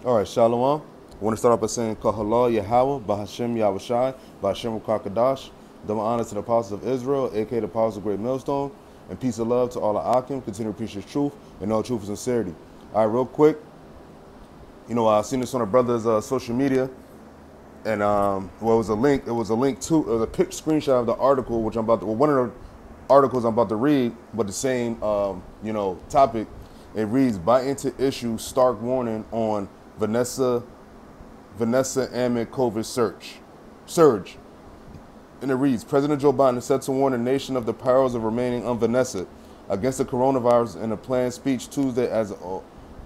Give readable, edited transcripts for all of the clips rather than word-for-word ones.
All right, Shalom. I want to start off by saying Kahala Yahweh, Bahashem Yahushai, Bahashem Kakadash. Double honor to the apostles of Israel, aka the apostles of Great Millstone, and peace and love to all the Akim. Continue to preach his truth and all truth and sincerity. All right, real quick. I seen this on a brother's social media, and well, it was a link. It was a link to a screenshot of the article, which I'm about to, well, one of the articles I'm about to read, but the same, topic. It reads, Biden to issue stark warning on Vanessa Amid COVID surge. And it reads, President Joe Biden is set to warn the nation of the perils of remaining unvanessa against the coronavirus in a planned speech Tuesday as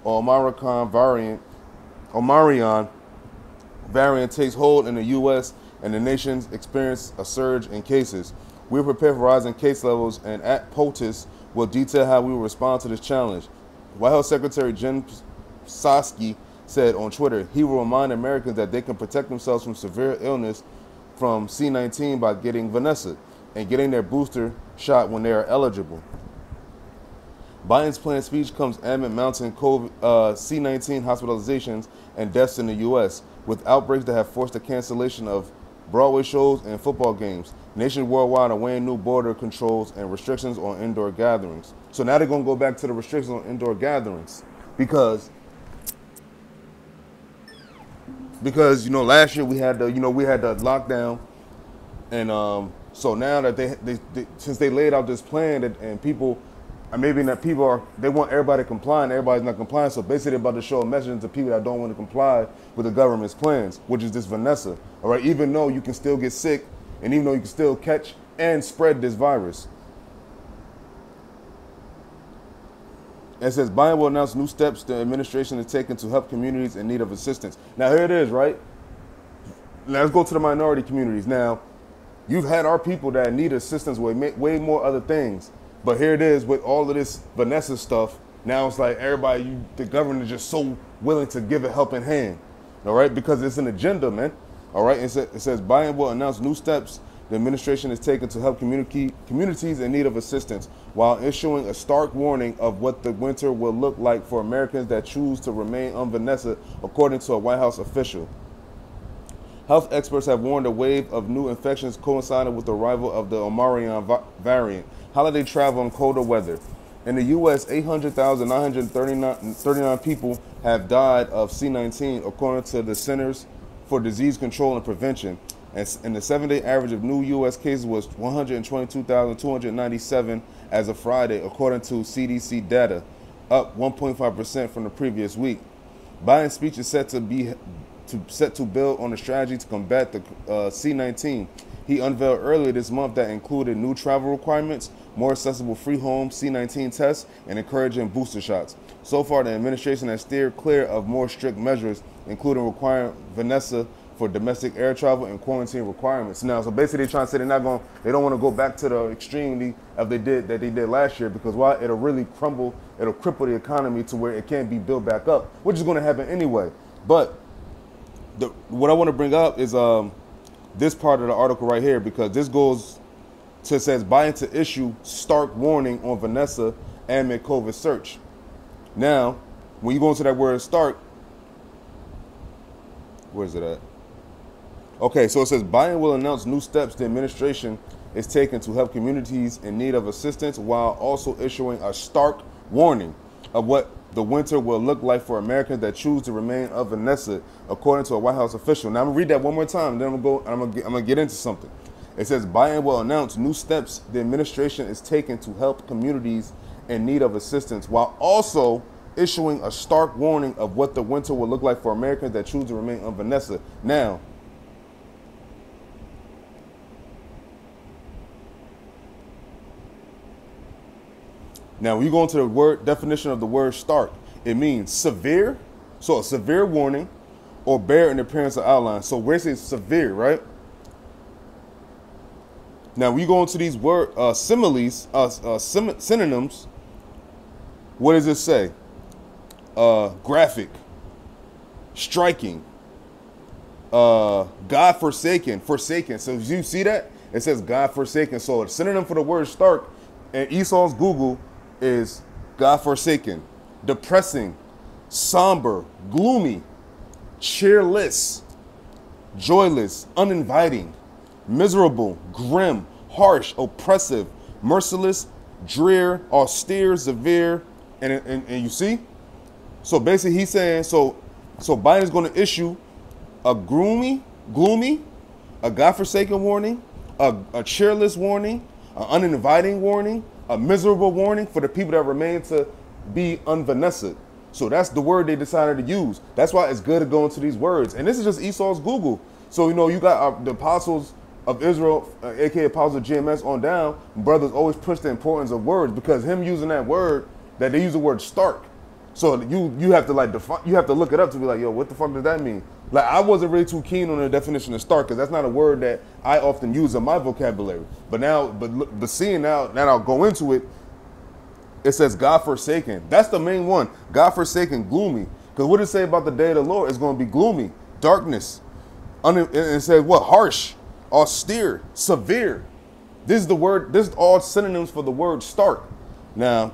Omicron variant takes hold in the U.S. and the nation's experienced a surge in cases. We are prepared for rising case levels, and at POTUS will detail how we will respond to this challenge. White House Secretary Jen Psaki said on Twitter, he will remind Americans that they can protect themselves from severe illness from C-19 by getting Vanessa and getting their booster shot when they are eligible. Biden's planned speech comes amid mounting COVID, C-19 hospitalizations and deaths in the U.S., with outbreaks that have forced the cancellation of Broadway shows and football games. Nations worldwide are weighing new border controls and restrictions on indoor gatherings. So now they're going to go back to the restrictions on indoor gatherings because last year we had the lockdown, and so now that they since they laid out this plan and people, maybe not people they want everybody to comply and everybody's not complying, so basically they're about to show a message to people that don't want to comply with the government's plans, which is this Vanessa. All right, even though you can still get sick and even though you can still catch and spread this virus. It says Biden will announce new steps the administration is taking to help communities in need of assistance. Now here it is, right? Now let's go to the minority communities. Now, you've had our people that need assistance with way more other things. But here it is with all of this Vanessa stuff. Now it's like everybody, the government is just so willing to give a helping hand. All right, because it's an agenda, man. All right, it says Biden will announce new steps the administration is taking to help communities in need of assistance while issuing a stark warning of what the winter will look like for Americans that choose to remain unvanessa, according to a White House official. Health experts have warned a wave of new infections coincided with the arrival of the Omicron variant. Holiday travel and colder weather. In the U.S., 800,939 people have died of C-19, according to the Centers for Disease Control and Prevention. And the 7-day average of new U.S. cases was 122,297 as of Friday, according to CDC data, up 1.5% from the previous week. Biden's speech is set to build on a strategy to combat the C-19 he unveiled earlier this month that included new travel requirements, more accessible free home C-19 tests, and encouraging booster shots. So far, the administration has steered clear of more strict measures, including requiring Vanessa for domestic air travel and quarantine requirements. Now, so basically they're trying to say they don't want to go back to the extremely that they did last year, because why? It'll really cripple the economy to where it can't be built back up, which is going to happen anyway. But what I want to bring up is this part of the article right here, because this says Biden to issue stark warning on Vanessa amid COVID surge. Now, when you go into that word stark, where is it at? Okay, so it says Biden will announce new steps the administration is taking to help communities in need of assistance while also issuing a stark warning of what the winter will look like for Americans that choose to remain unvanessa, according to a White House official. Now I'm gonna read that one more time, then I'm gonna get into something. It says Biden will announce new steps the administration is taking to help communities in need of assistance while also issuing a stark warning of what the winter will look like for Americans that choose to remain unvanessa. Now, when you go into the word definition of the word stark, it means severe, so a severe warning, or bear in appearance or outline. So where it says severe, right? Now, when you go into these word similes, synonyms, what does it say? Graphic, striking, God-forsaken, forsaken. So you see that? It says God-forsaken. So a synonym for the word stark in Esau's Google is God-forsaken, depressing, somber, gloomy, cheerless, joyless, uninviting, miserable, grim, harsh, oppressive, merciless, drear, austere, severe, and you see? So basically he's saying, so Biden's going to issue a gloomy, a godforsaken warning, a cheerless warning, an uninviting warning, a miserable warning for the people that remain to be unvanessa. So that's the word they decided to use. That's why it's good to go into these words. And this is just Esau's Google. So, you got the apostles of Israel, aka apostles of GMS on down. Brothers always push the importance of words, because him using that word, that they use the word stark. So you have to you have to look it up to be like, yo, what the fuck does that mean? Like, I wasn't really too keen on the definition of stark, because that's not a word that I often use in my vocabulary. But now, but seeing now I'll go into it. It says God-forsaken. That's the main one. God-forsaken, gloomy. Because what does it say about the day of the Lord? It's going to be gloomy, darkness. It says what? Harsh, austere, severe. This is the word. This is all synonyms for the word stark. Now,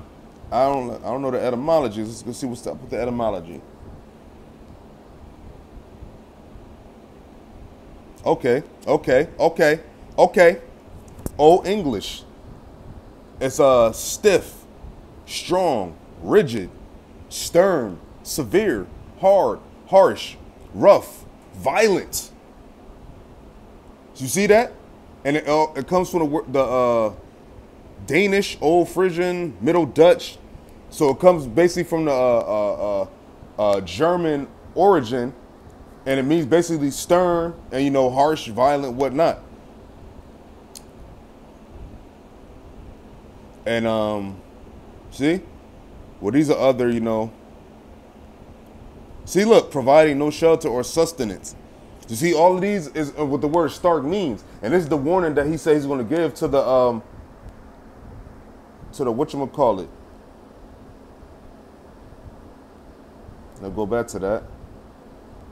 I don't know the etymology. Let's see what's up with the etymology. Okay. Old English. It's stiff, strong, rigid, stern, severe, hard, harsh, rough, violent. You see that? And it comes from the Danish, Old Frisian, Middle Dutch. So it comes basically from the German origin, and it means basically stern and, harsh, violent, whatnot. And see? Well, these are other, See, look, providing no shelter or sustenance. You see, all of these is what the word stark means. And this is the warning that he says he's going to give to the whatchamacallit. Now go back to that.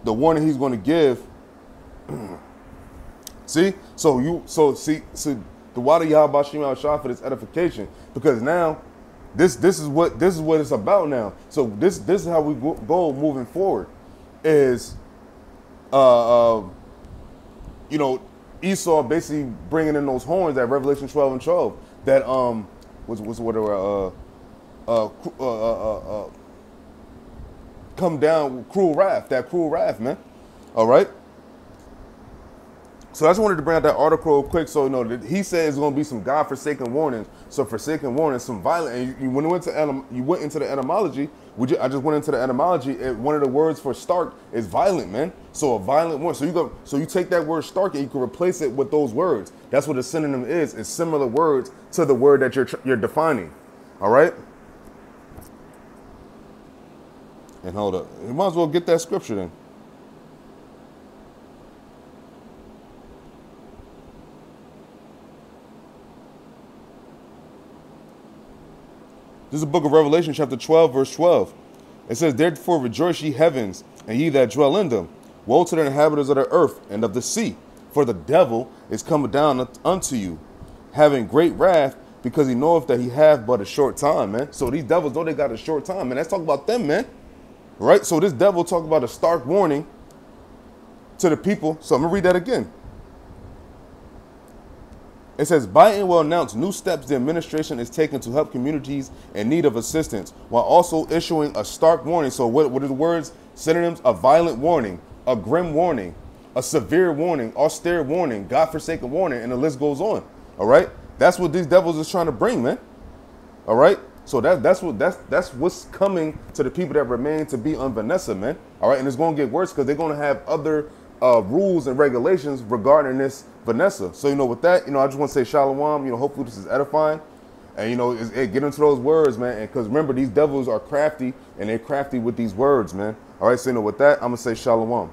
The warning he's going to give. See? So the water Yahweh Shema Shah for this edification. Because now this is what it's about now. So this is how we go moving forward. Is Esau basically bringing in those horns at Revelation 12 and 12 that come down with cruel wrath, man. All right. So I just wanted to bring out that article real quick. So he said it's going to be some God-forsaken warnings, some forsaken warnings, some violent. And when you went into the etymology. I just went into the etymology. One of the words for stark is violent, man. So a violent one. So you take that word stark and you can replace it with those words. That's what a synonym is. It's similar words to the word that you're defining. All right. And hold up. You might as well get that scripture then. This is the book of Revelation, chapter 12, verse 12. It says, therefore rejoice ye heavens, and ye that dwell in them. Woe to the inhabitants of the earth and of the sea, for the devil is come down unto you, having great wrath, because he knoweth that he have but a short time, man. So these devils know they got a short time, man. Let's talk about them, man. Right? So this devil talk about a stark warning to the people. So I'm going to read that again. It says, Biden will announce new steps the administration is taking to help communities in need of assistance, while also issuing a stark warning. So what are the words? Synonyms: a violent warning, a grim warning, a severe warning, austere warning, God-forsaken warning, and the list goes on. All right? That's what these devils is trying to bring, man. All right? So that's what's coming to the people that remain to be unvanessa, man. All right? And it's going to get worse because they're going to have other rules and regulations regarding this Vanessa. So, with that, I just want to say shalom. Hopefully this is edifying. And, get into those words, man. And because remember, these devils are crafty and they're crafty with these words, man. All right. So, with that, I'm going to say shalom.